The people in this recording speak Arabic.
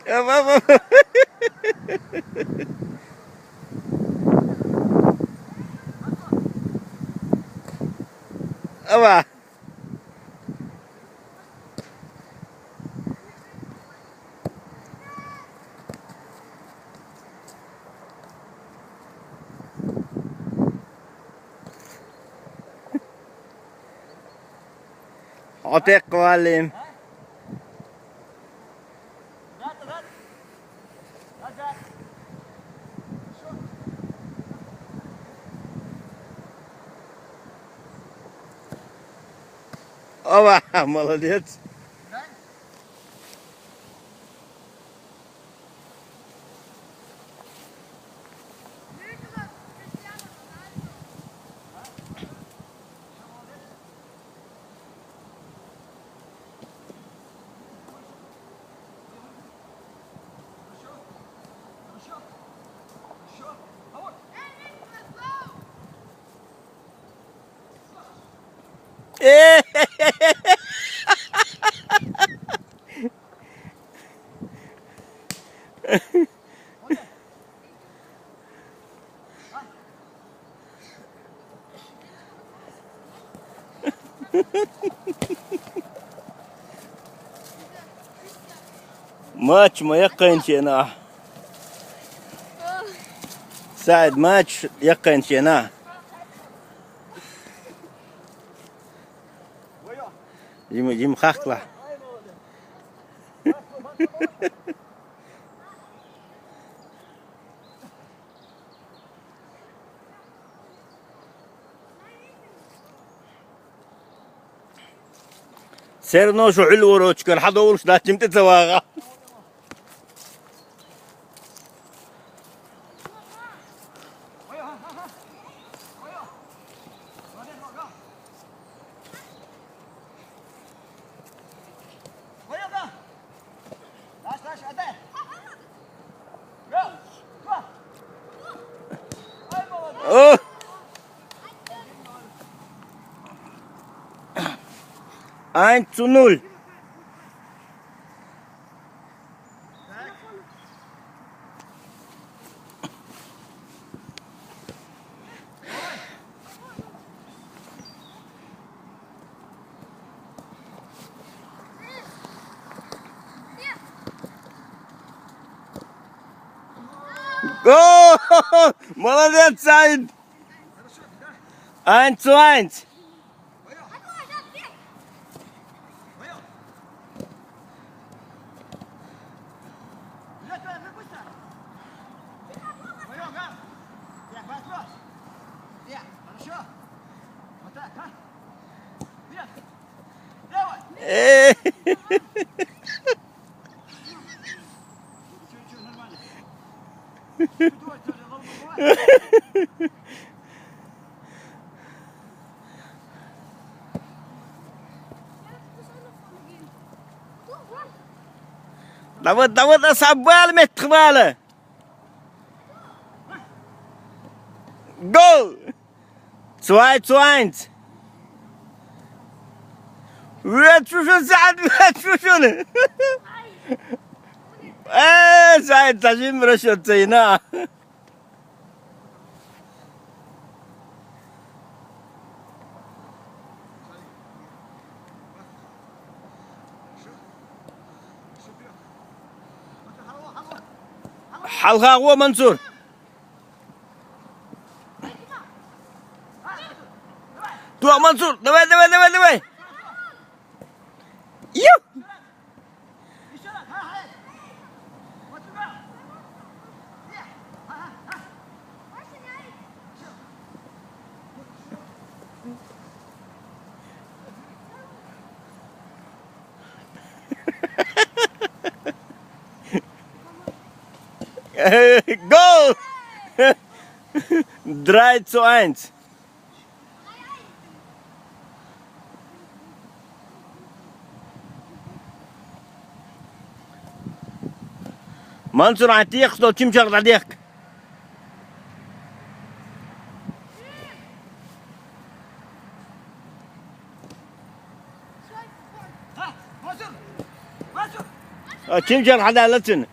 Aba. عتيق معلم. Aba, молодец. ايه ماتش ما يقين شينا سعد ماتش يقين شينا جيم خاخلة سير نوشو علو روش كان حدا ورش لا تمت تواغا اوه 1-0. Go! Молодец, Said! 1-1. Давид أصعب متخبالة. Go! 2-1. وين تشوفون سعد وين تشوفون؟ ايه سعد تجيب رشد زينا. حلقة هو منصور. تو منصور دواي. يو. Go! 3-1. منصور عتيق صوت كم شغل عتيق. كم شغل حدا لتن.